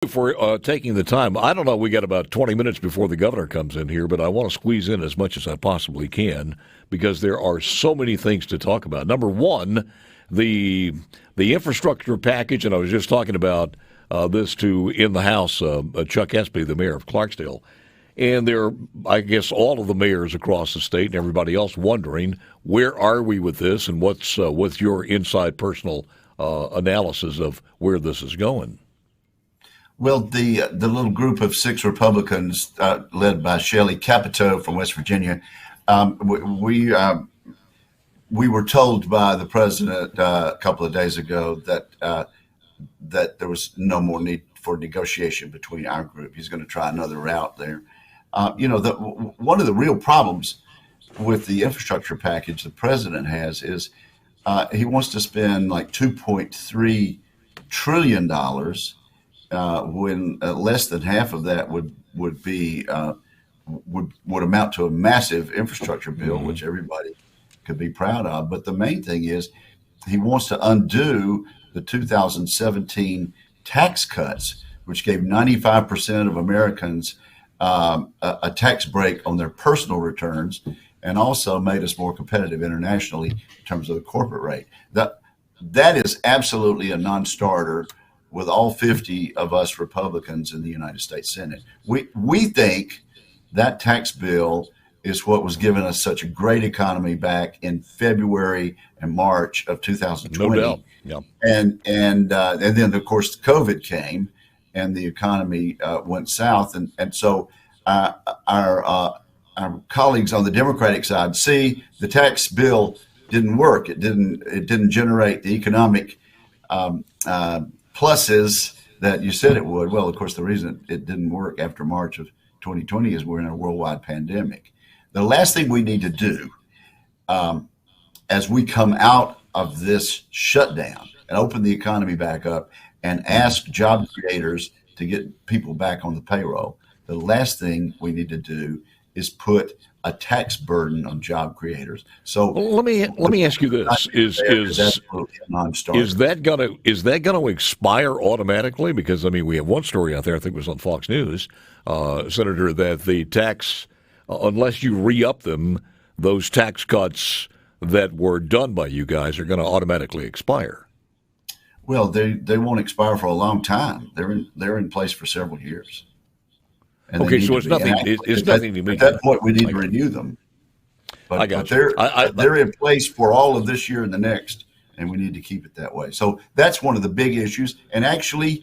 For taking the time. I don't know, we got about 20 minutes before the governor comes in here, but I want to squeeze in as much as I possibly can because there are so many things to talk about. Number one, the infrastructure package, and I was just talking about this in the House, Chuck Espy, the mayor of Clarksdale, and there, I guess, all of the mayors across the state and everybody else wondering, where are we with this, and what's your inside personal analysis of where this is going? Well, the little group of 6 Republicans led by Shelley Capito from West Virginia, we were told by the president a couple of days ago that there was no more need for negotiation between our group. He's going to try another route there. One of the real problems with the infrastructure package the president has is he wants to spend like $2.3 trillion. When less than half of that would amount to a massive infrastructure bill, which everybody could be proud of. But the main thing is he wants to undo the 2017 tax cuts, which gave 95% of Americans a tax break on their personal returns, and also made us more competitive internationally in terms of the corporate rate. That is absolutely a non-starter with all 50 of us Republicans in the United States Senate. We think that tax bill is what was giving us such a great economy back in February and March of 2020. No doubt. Yeah. And then, of course, COVID came and the economy went south. And so our colleagues on the Democratic side see the tax bill didn't work. It didn't generate the economic pluses that you said it would. Well, of course, the reason it didn't work after March of 2020 is we're in a worldwide pandemic. The last thing we need to do as we come out of this shutdown and open the economy back up and ask job creators to get people back on the payroll, the last thing we need to do is put a tax burden on job creators. So let me ask you this: is that gonna expire automatically? Because we have one story out there, I think it was on Fox News, Senator, that the tax, unless you re-up them, those tax cuts that were done by you guys are going to automatically expire. Well, they won't expire for a long time. They're in place for several years. Okay, so it's nothing. It's nothing to me. At that point, we need to renew them. But, I got you. They're in place for all of this year and the next, and we need to keep it that way. So that's one of the big issues. And actually,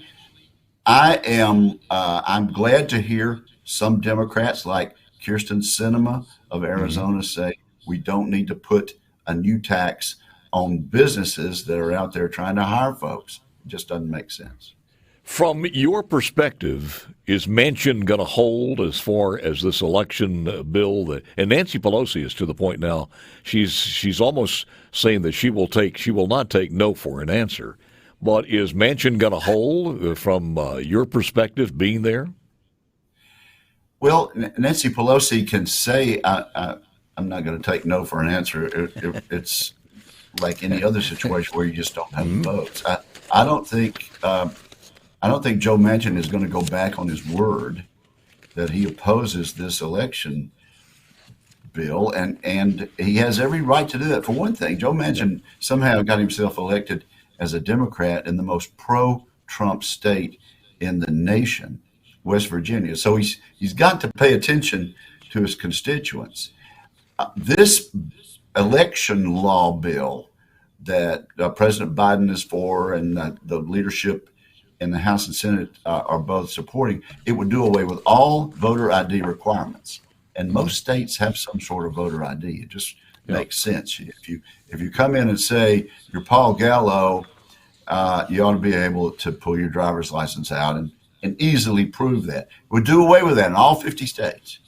I'm glad to hear some Democrats like Kirsten Sinema of Arizona say we don't need to put a new tax on businesses that are out there trying to hire folks. It just doesn't make sense. From your perspective, is Manchin going to hold as far as this election bill? And Nancy Pelosi is to the point now. She's almost saying that she will not take no for an answer. But is Manchin going to hold from your perspective, being there? Well, Nancy Pelosi can say, "I'm not going to take no for an answer." It's like any other situation where you just don't have the votes. I don't think Joe Manchin is going to go back on his word that he opposes this election bill, and he has every right to do that. For one thing, Joe Manchin somehow got himself elected as a Democrat in the most pro-Trump state in the nation, West Virginia. So he's got to pay attention to his constituents. This election law bill that President Biden is for and the leadership in the House and Senate are both supporting, it would do away with all voter ID requirements. And most states have some sort of voter ID. It just makes sense. If you come in and say you're Paul Gallo, you ought to be able to pull your driver's license out and easily prove that. It would do away with that in all 50 states.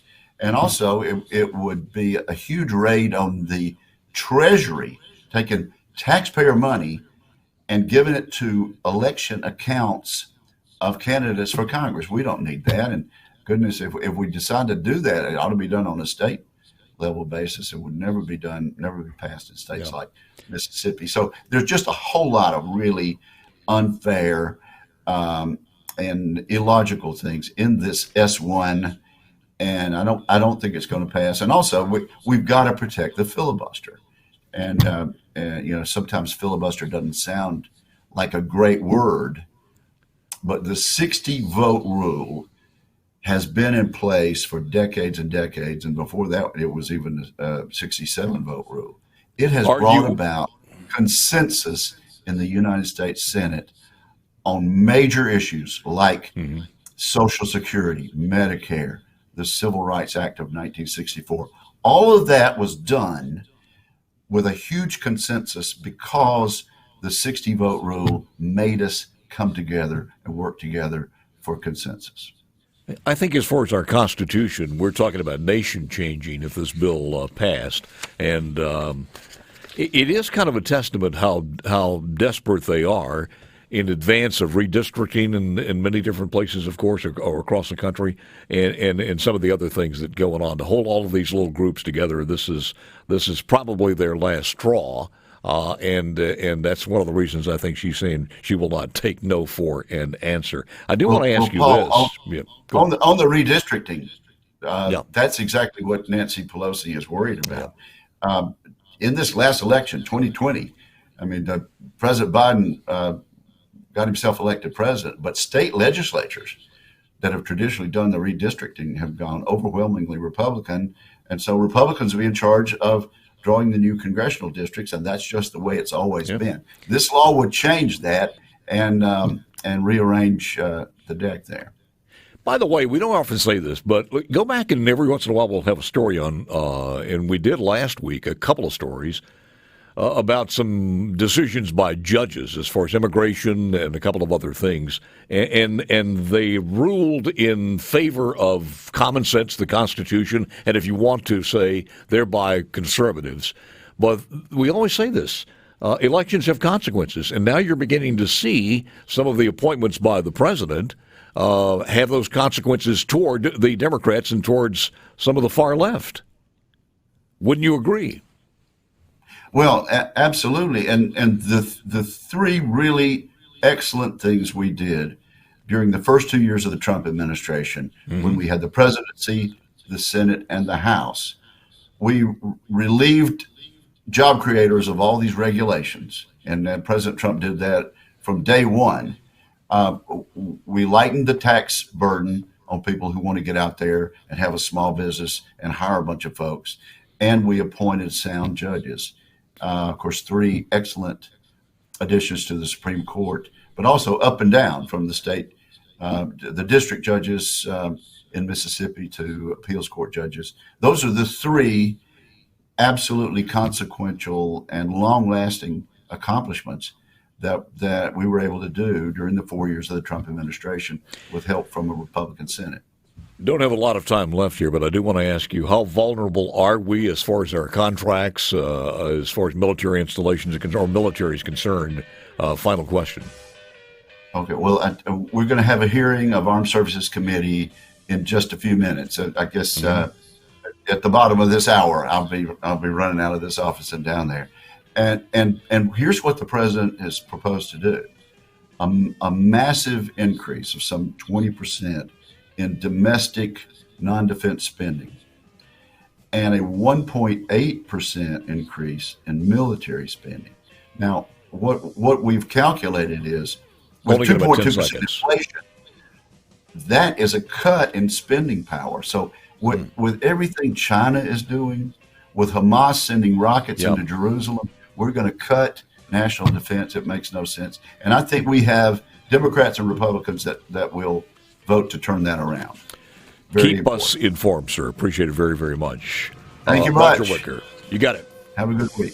And also, it would be a huge raid on the Treasury, taking taxpayer money and giving it to election accounts of candidates for Congress. We don't need that. And goodness, if we decide to do that, it ought to be done on a state level basis. It would never be passed in states like Mississippi. So there's just a whole lot of really unfair and illogical things in this S1, and I don't think it's going to pass. And also, we've got to protect the filibuster. And sometimes filibuster doesn't sound like a great word, but the 60 vote rule has been in place for decades and decades, and before that, it was even a 67 vote rule. It has brought about consensus in the United States Senate on major issues like Social Security, Medicare, the Civil Rights Act of 1964. All of that was done with a huge consensus because the 60 vote rule made us come together and work together for consensus. I think as far as our Constitution, we're talking about nation changing if this bill passed. And it is kind of a testament how desperate they are in advance of redistricting in many different places, of course, or across the country, and some of the other things that going on. To hold all of these little groups together, this is probably their last straw. And that's one of the reasons I think she's saying she will not take no for an answer. I do want to ask you Paul, this. On the redistricting, that's exactly what Nancy Pelosi is worried about. In this last election, 2020, I mean, President Biden got himself elected president, but state legislatures that have traditionally done the redistricting have gone overwhelmingly Republican, and so Republicans will be in charge of drawing the new congressional districts, and that's just the way it's always been. This law would change that and rearrange the deck there. By the way, we don't often say this, but go back and every once in a while we'll have a story on, and we did last week, a couple of stories about some decisions by judges as far as immigration and a couple of other things, and they ruled in favor of common sense, the Constitution, and if you want to say, thereby conservatives. But we always say this. Elections have consequences, and now you're beginning to see some of the appointments by the president have those consequences toward the Democrats and towards some of the far left. Wouldn't you agree? Well, absolutely. And the three really excellent things we did during the first 2 years of the Trump administration, when we had the presidency, the Senate, and the House, we relieved job creators of all these regulations. And President Trump did that from day one. We lightened the tax burden on people who want to get out there and have a small business and hire a bunch of folks. And we appointed sound judges. Of course, three excellent additions to the Supreme Court, but also up and down from the state, the district judges in Mississippi to appeals court judges. Those are the three absolutely consequential and long-lasting accomplishments that we were able to do during the 4 years of the Trump administration with help from a Republican Senate. Don't have a lot of time left here, but I do want to ask you, how vulnerable are we as far as our contracts, as far as military installations or military is concerned? Final question. Okay, well, we're going to have a hearing of Armed Services Committee in just a few minutes. I guess at the bottom of this hour, I'll be running out of this office and down there. And here's what the president has proposed to do: a massive increase of some 20% in domestic non-defense spending, and a 1.8% increase in military spending. Now, what we've calculated is with 2.2% inflation, that is a cut in spending power. So with everything China is doing, with Hamas sending rockets into Jerusalem, we're going to cut national defense. It makes no sense. And I think we have Democrats and Republicans that will vote to turn that around. Keep us informed, sir. Appreciate it very, very much. Thank you much. Dr. Wicker, you got it. Have a good week.